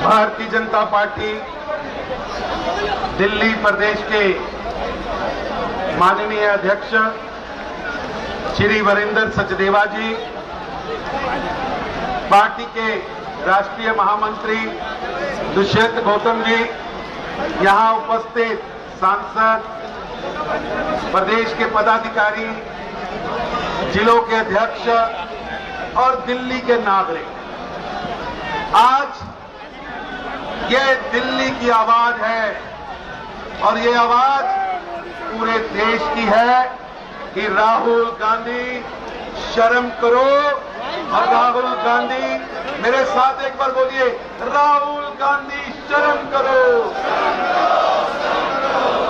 Bharatiya Janata party Delhi प्रदेश के माननीय अध्यक्ष श्री वीरेंद्र सचदेवा जी, पार्टी के राष्ट्रीय महामंत्री दुष्यंत गौतम जी, यहां उपस्थित सांसद, प्रदेश के पदाधिकारी, जिलों के अध्यक्ष और दिल्ली के नागरिक, आज ये दिल्ली की आवाज है और ये आवाज पूरे देश की है कि राहुल गांधी शर्म करो। और राहुल गांधी, मेरे साथ एक बार बोलिए, राहुल गांधी शर्म करो।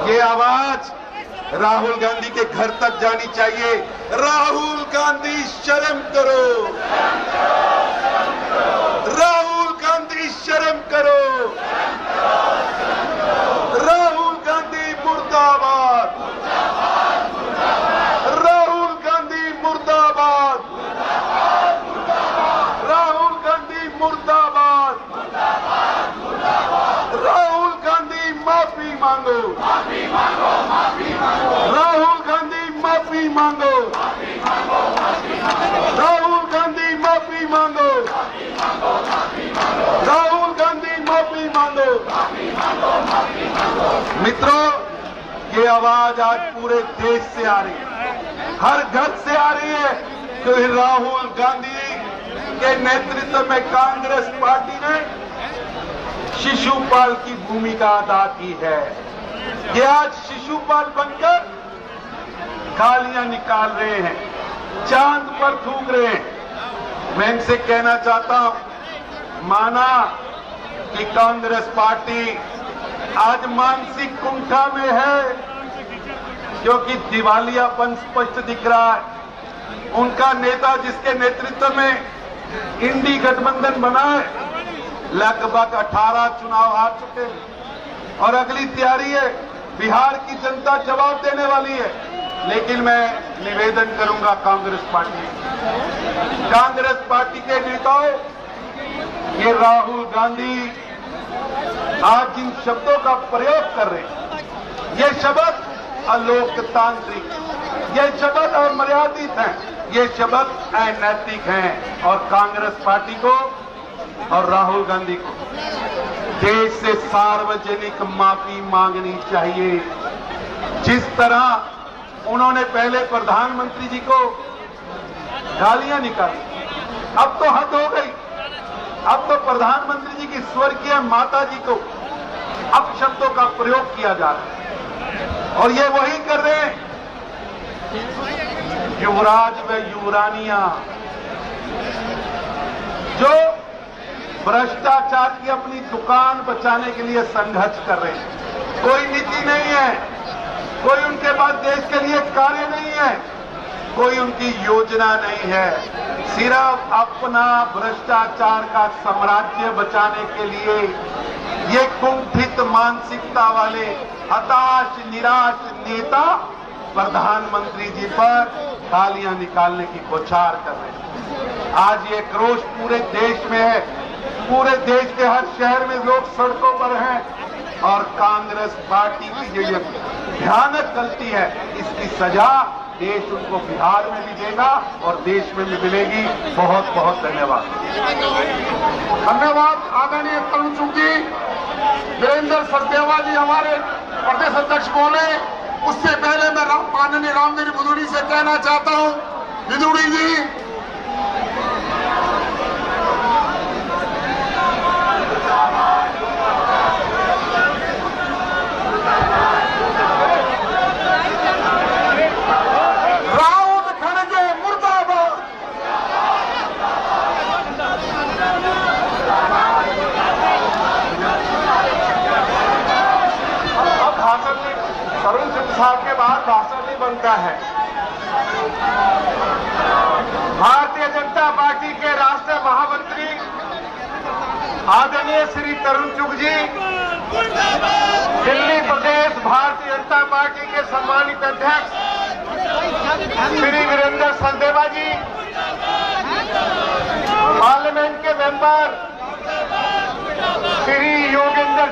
ये आवाज राहुल गांधी के घर तक जानी चाहिए। राहुल गांधी शर्म करो, राहुल गांधी शर्म करो, राहुल गांधी मुर्दाबाद, राहुल गांधी मुर्दाबाद, राहुल गांधी मुर्दाबाद, राहुल गांधी माफी मांगो, राहुल गांधी माफी मांगो, राहुल गांधी माफी मांगो, राहुल गांधी माफी मांगो। मित्रों, ये आवाज आज पूरे देश से आ रही है, हर घर से आ रही है कि राहुल गांधी के नेतृत्व में कांग्रेस पार्टी ने शिशुपाल की भूमिका अदा की है। ये आज शिशुपाल बनकर गालियां निकाल रहे हैं, चांद पर थूक रहे हैं। मैं इनसे कहना चाहता हूं, माना कि कांग्रेस पार्टी आज मानसिक कुंठा में है क्योंकि दिवालियापन स्पष्ट दिख रहा है। उनका नेता, जिसके नेतृत्व में इंडी गठबंधन बना है, लगभग 18 चुनाव हार चुके हैं और अगली तैयारी है। बिहार की जनता जवाब देने वाली है। लेकिन मैं निवेदन करूंगा कांग्रेस पार्टी के नेताओं, ये राहुल गांधी आज जिन शब्दों का प्रयोग कर रहे हैं, ये शब्द अलोकतांत्रिक, ये शब्द अमर्यादित हैं, ये शब्द अनैतिक हैं और कांग्रेस पार्टी को और राहुल गांधी को देश से सार्वजनिक माफी मांगनी चाहिए। जिस तरह उन्होंने पहले प्रधानमंत्री जी को गालियां निकाली, अब तो हद हो गई। अब तो प्रधानमंत्री जी की स्वर्गीय माता जी को अपशब्दों का प्रयोग किया जा रहा है और ये वही कर रहे हैं युवराज व युवरानियां जो भ्रष्टाचार की अपनी दुकान बचाने के लिए संघर्ष कर रहे हैं। कोई नीति नहीं है, कोई उनके पास देश के लिए कार्य नहीं है, कोई उनकी योजना नहीं है। सिर्फ अपना भ्रष्टाचार का साम्राज्य बचाने के लिए ये कुंठित मानसिकता वाले हताश निराश नेता प्रधानमंत्री जी पर गालियां निकालने की बौछार कर रहे हैं। आज ये क्रोध पूरे देश में है, पूरे देश के हर शहर में लोग सड़कों पर हैं और कांग्रेस पार्टी की जो ये भयानक गलती है, इसकी सजा देश उनको बिहार में भी देगा और देश में भी मिलेगी। बहुत बहुत धन्यवाद। धन्यवाद आदरणीय तरुण चुग जी। वीरेंद्र सचदेवा जी हमारे प्रदेश अध्यक्ष बोले, उससे पहले मैं माननीय रामगिरी भदौड़ी से कहना चाहता हूं, भदौड़ी जी साहब के बाद भाषण नहीं बनता है। भारतीय जनता पार्टी के राष्ट्रीय महामंत्री आदरणीय श्री तरुण चुग जी, दिल्ली प्रदेश भारतीय जनता पार्टी के सम्मानित अध्यक्ष श्री वीरेंद्र सचदेवा जी, मेंबर श्री योगेंद्र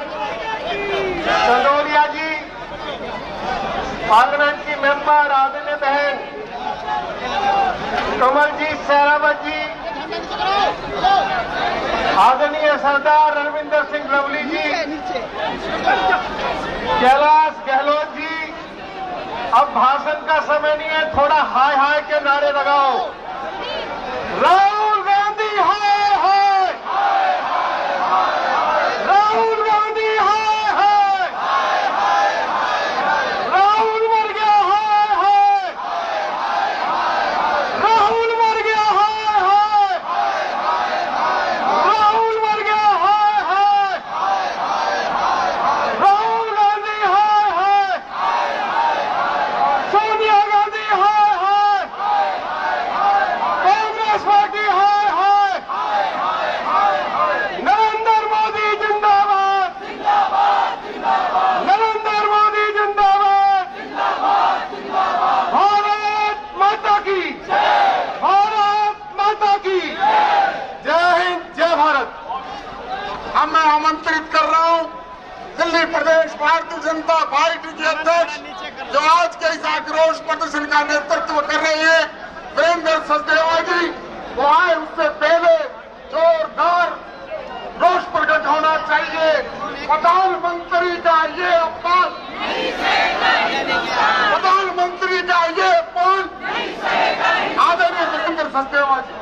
चंदोलिया जी, पार्लियामेंट की मेंबर आदरणीय बहन कमलजीत सहरावत जी, आदरणीय सरदार रविंदर सिंह लवली जी, कैलाश गहलोत जी। अब भाषण का समय नहीं है, थोड़ा हाय हाय के नारे लगाओ। राहुल गांधी हाय हाय, राहुल गांधी हाय हाय, राहुल मर गया हाय हाय, राहुल मर गया हाय हाय, राहुल मर गया हाय हाय, राहुल गांधी हाय हाय, सोनिया गांधी हाय हाय, कांग्रेस पार्टी हाय हाय, नरेंद्र मोदी जिंदाबाद, नरेंद्र मोदी जिंदाबाद, भारत माता की, भारत माता की जय हिंद, जय भारत। अब मैं आमंत्रित कर रहा हूं दिल्ली प्रदेश भारतीय जनता पार्टी के अध्यक्ष जो आज के इस आक्रोश प्रदर्शन का नेतृत्व कर रहे हैं, वीरेंद्र सचदेवा जी, वो आए उससे पहले जोरदार रोष प्रकट होना चाहिए। प्रधानमंत्री का ये अपमान, प्रधानमंत्री का ये अपमान, आदरणीय वीरेंद्र सचदेवा जी।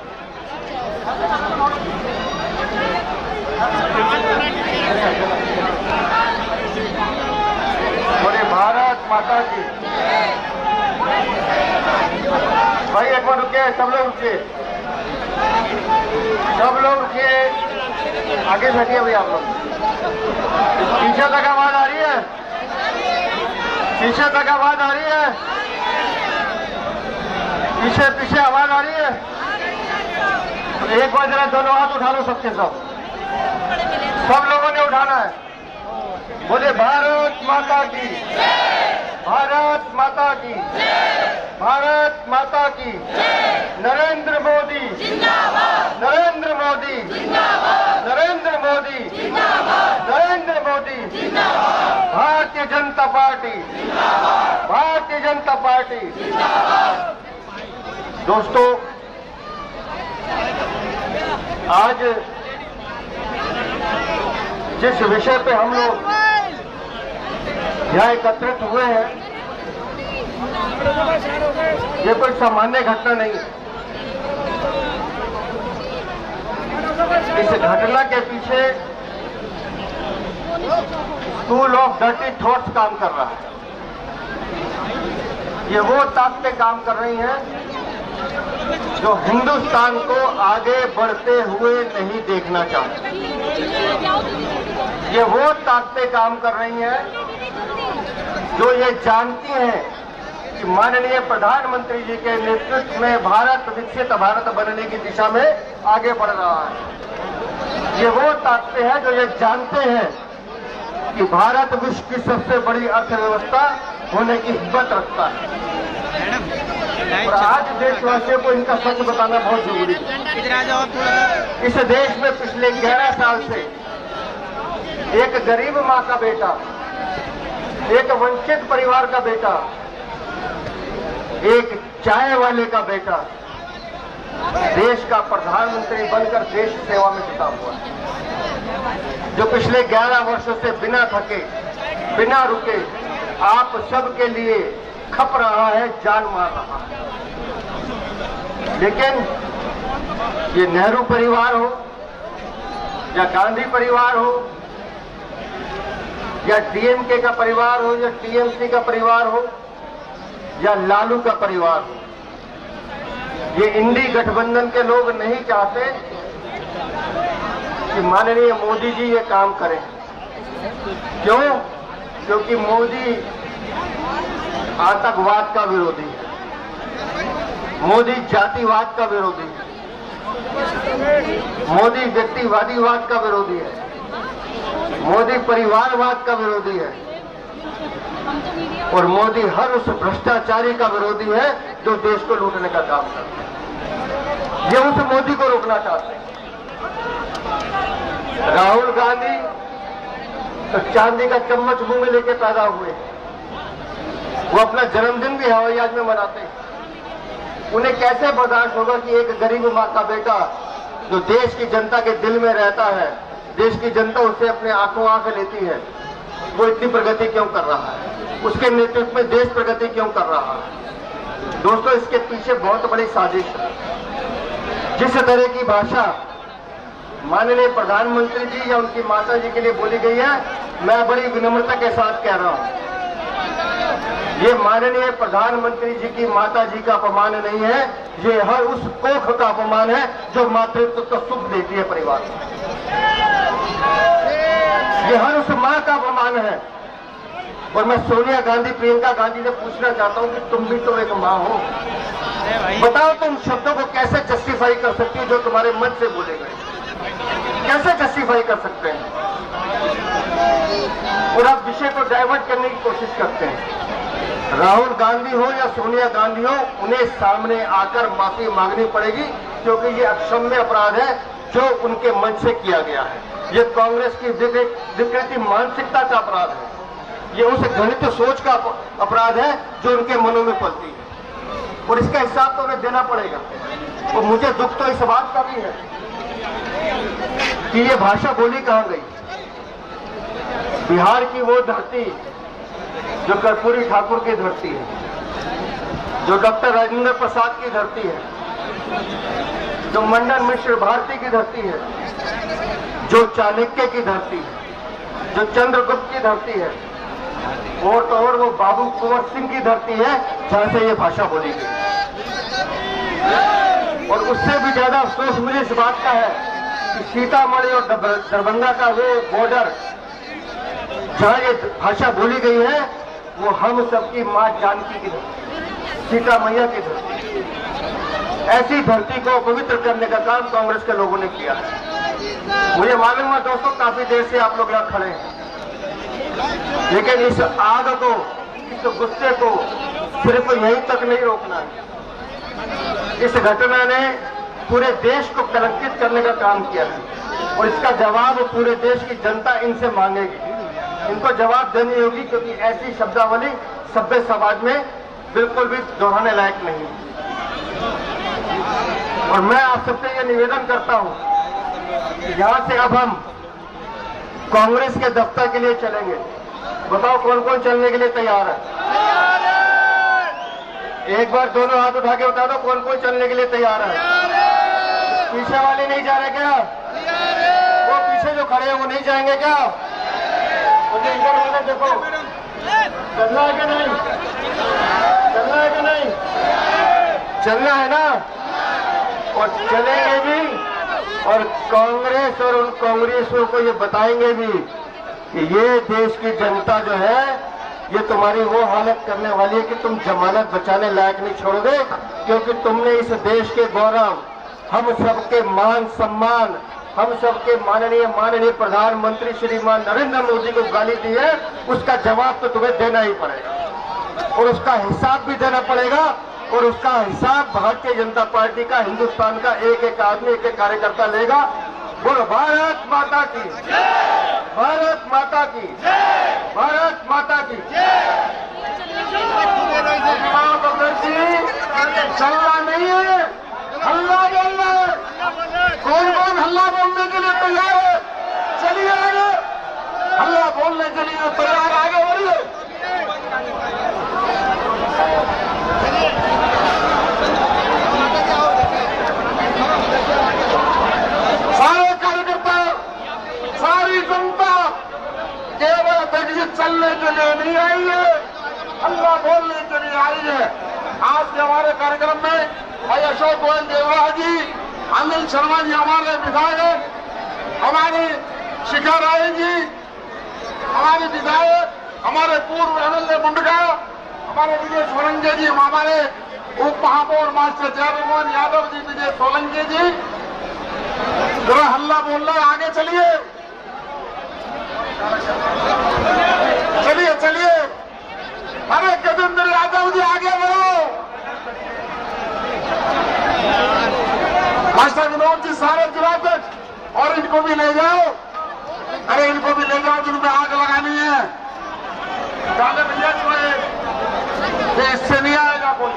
बोले भारत माता की। भाई एक बार रुके, सब लोग रुके, सब लोग रुके, आगे बैठिए भाई आप लोग। पीछे तक आवाज आ रही है, पीछे तक आवाज आ रही है, पीछे पीछे आवाज आ रही है। तो एक बार जरा दोनों हाथ उठा लो सबके सब लोगों ने उठाना है। बोले भारत माता की, भारत माता की, भारत माता की, नरेंद्र मोदी, नरेंद्र मोदी, नरेंद्र मोदी, नरेंद्र मोदी, भारतीय जनता पार्टी, भारतीय जनता पार्टी। दोस्तों, आज जिस विषय पे हम लोग यहाँ एकत्रित हुए हैं, ये कोई सामान्य घटना नहीं है। इस घटना के पीछे स्कूल ऑफ डर्टी थॉट्स काम कर रहा है। ये वो ताकतें काम कर रही हैं जो हिंदुस्तान को आगे बढ़ते हुए नहीं देखना चाहते। ये वो ताकतें काम कर रही हैं जो ये जानती हैं कि माननीय प्रधानमंत्री जी के नेतृत्व में भारत विकसित भारत बनने की दिशा में आगे बढ़ रहा है। ये वो ताकतें हैं जो ये जानते हैं कि भारत विश्व की सबसे बड़ी अर्थव्यवस्था होने की हिम्मत रखता है। और आज देशवासियों को इनका सच बताना बहुत जरूरी है। इस देश में पिछले 11 साल से एक गरीब मां का बेटा, एक वंचित परिवार का बेटा, एक चाय वाले का बेटा देश का प्रधानमंत्री बनकर देश सेवा में जुटा हुआ है, जो पिछले 11 वर्षों से बिना थके, बिना रुके आप सबके लिए खप रहा है, जान मार रहा है। लेकिन ये नेहरू परिवार हो या गांधी परिवार हो या डीएमके का परिवार हो या टीएमसी का परिवार हो या लालू का परिवार हो, ये इंडी गठबंधन के लोग नहीं चाहते कि माननीय मोदी जी ये काम करें। क्यों? क्योंकि मोदी आतंकवाद का विरोधी है, मोदी जातिवाद का विरोधी है, मोदी व्यक्तिवादीवाद का विरोधी है, मोदी परिवारवाद का विरोधी है और मोदी हर उस भ्रष्टाचारी का विरोधी है जो देश को लूटने का काम करता है। ये उस मोदी को रोकना चाहते हैं। राहुल गांधी तो चांदी का चम्मच मुंह में लेके पैदा हुए, वो अपना जन्मदिन भी हवाई जहाज में मनाते हैं। उन्हें कैसे बर्दाश्त होगा कि एक गरीब मां का बेटा जो देश की जनता के दिल में रहता है, देश की जनता उसे अपने आंखों आंख लेती है, वो इतनी प्रगति क्यों कर रहा है, उसके नेतृत्व में देश प्रगति क्यों कर रहा है। दोस्तों, इसके पीछे बहुत बड़ी साजिश है। जिस तरह की भाषा माननीय प्रधानमंत्री जी या उनकी माता जी के लिए बोली गई है, मैं बड़ी विनम्रता के साथ कह रहा हूं, ये माननीय प्रधानमंत्री जी की माता जी का अपमान नहीं है, ये हर उस कोख का अपमान है जो मातृत्व को सुख देती है परिवार को। ये हर उस मां का अपमान है। और मैं सोनिया गांधी, प्रियंका गांधी से पूछना चाहता हूं कि तुम भी तो एक मां हो, बताओ तुम शब्दों को कैसे जस्टिफाई कर सकती हो जो तुम्हारे मन से बोले गए, कैसे जस्टिफाई कर सकते हैं। और आप विषय को डाइवर्ट करने की कोशिश करते हैं। राहुल गांधी हो या सोनिया गांधी हो, उन्हें सामने आकर माफी मांगनी पड़ेगी, क्योंकि ये अक्षम्य अपराध है जो उनके मन से किया गया है। ये कांग्रेस की विकृति मानसिकता का अपराध है, ये उस घृणित सोच का अपराध है जो उनके मनों में पलती है, और इसका हिसाब तो उन्हें देना पड़ेगा। और मुझे दुख तो इस बात का भी है कि ये भाषा बोली कहां गई। बिहार की वो धरती जो कर्पूरी ठाकुर की धरती है, जो डॉक्टर राजेंद्र प्रसाद की धरती है, जो मंडन मिश्र भारती की धरती है, जो चाणक्य की धरती है, जो चंद्रगुप्त की धरती है, और तो और वो बाबू कुंवर सिंह की धरती है जहां से ये भाषा बोली गई। और उससे भी ज्यादा अफसोस मुझे इस बात का है कि सीतामढ़ी और दरभंगा का वो बॉर्डर जहां ये भाषा बोली गई है, वो हम सबकी मां जानकी की धरती, सीता मैया की धरती। ऐसी धरती को पवित्र करने का काम कांग्रेस के लोगों ने किया है। मुझे मालूम है दोस्तों, काफी देर से आप लोग यहां खड़े हैं, लेकिन इस आग को, इस गुस्से को सिर्फ यहीं तक नहीं रोकना है। इस घटना ने पूरे देश को कलंकित करने का काम किया है, और इसका जवाब पूरे देश की जनता इनसे मांगेगी। इनको जवाब देनी होगी, क्योंकि ऐसी शब्दावली सभ्य समाज में बिल्कुल भी दोहराने लायक नहीं है। और मैं आप सबसे ये निवेदन करता हूं कि यहां से अब हम कांग्रेस के दफ्तर के लिए चलेंगे। बताओ कौन कौन चलने के लिए तैयार है? एक बार दोनों हाथ उठा के बता दो कौन कौन चलने के लिए तैयार है। पीछे वाले नहीं जा रहे क्या? वो पीछे जो खड़े हैं वो नहीं जाएंगे क्या? मुझे इधर वाले देखो, चलना है कि नहीं? चलना है कि नहीं? चलना है ना, और चलेंगे भी। और कांग्रेस और उन कांग्रेसियों को ये बताएंगे भी कि ये देश की जनता जो है, ये तुम्हारी वो हालत करने वाली है कि तुम जमानत बचाने लायक नहीं छोड़ोगे, क्योंकि तुमने इस देश के गौरव, हम सबके मान सम्मान, हम सबके माननीय प्रधानमंत्री श्रीमान नरेंद्र मोदी को गाली दी है। उसका जवाब तो तुम्हें देना ही पड़ेगा, और उसका हिसाब भी देना पड़ेगा। और उसका हिसाब भारतीय जनता पार्टी का, हिंदुस्तान का एक एक आदमी, एक एक कार्यकर्ता लेगा। बोलो भारत माता की, भारत माता की, भारत माता की। चलना नहीं है, हल्ला बोलना है। कौन कौन हल्ला बोलने के लिए तैयार है? चलिए आगे, हल्ला बोलने के लिए तैयार, आगे बढ़िए। सारे कार्यकर्ता, सारी जनता केवल अध्यक्ष चलने के लिए नहीं आई है, हल्ला बोलने के लिए आई है। आज के हमारे कार्यक्रम में भाई अशोक गोयल देवड़ा जी, अनिल शर्मा जी हमारे विधायक, हमारी शिखा राय जी हमारे विधायक, हमारे पूर्व एमएलए मुंडका, हमारे विजय सोलंकी जी, हमारे उप महापौर मास्टर जयमोहन यादव जी, विजय सोलंकी जी, जरा हल्ला बोल रहे, आगे चलिए, चलिए चलिए। अरे गजेंद्र यादव जी आगे बढ़ो, मास्टर विनोद जी सारे जिलाध्यक्ष और इनको भी ले जाओ, अरे इनको भी ले जाओ जिन पे आग लगानी है। डाले भैया जो है ये इससे नहीं आएगा कोई।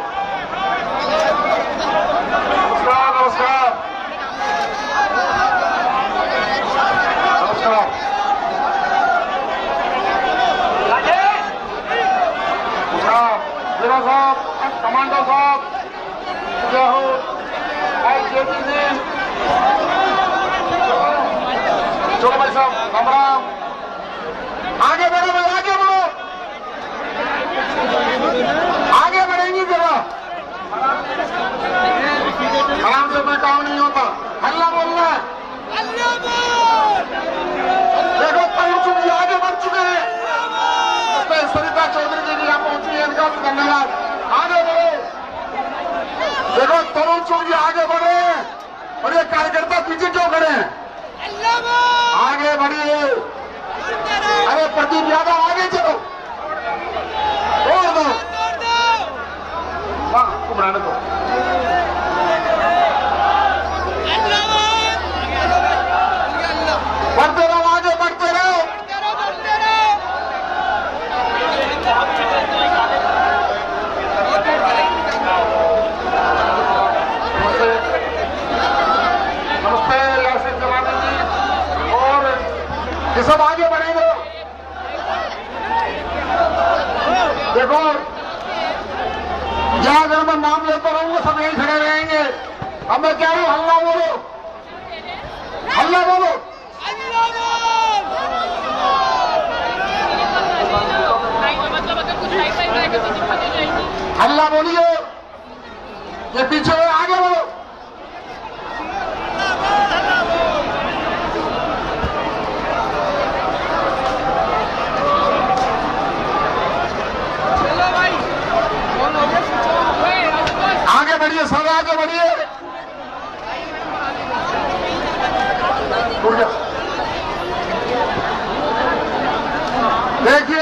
नमस्कार नमस्कार नमस्कार। जिला साहब, कमांडर साहब, जय हो, IGP जी, चलो भाई साहब, राम राम। आगे बढ़ो भाई, आगे बढ़ो, आगे बढ़ेंगी जरा, आराम से, मैं काम नहीं होता, हल्ला बोलना है। देखो तरुण चुग जी आगे बढ़ चुके हैं, सरिता चौधरी जी यहाँ पहुंची है, इनका भी धन्यवाद। आगे बढ़ो, देखो तरुण चुग जी आगे बढ़े और ये कार्यकर्ता पीछे क्यों खड़े हैं? आगे बढ़िए। अरे प्रदीप यादव आगे चलो, छोड़ दो, वाह तुम रहने दो। बढ़ते रहो, आगे बढ़ते रहो। नमस्ते यासिर जवानी जी, और ये सब आगे बढ़ेंगे। देखो जहां अगर मैं नाम लेता रहूंगा सब यहीं खड़े रहेंगे। अब मैं कह रहा हूं हल्ला बोलो, हल्ला बोलो। हल्ला बोलिए, ये पीछे है, आगे बढ़ो। आगे बढ़िए, सब आगे बढ़िए। देखिए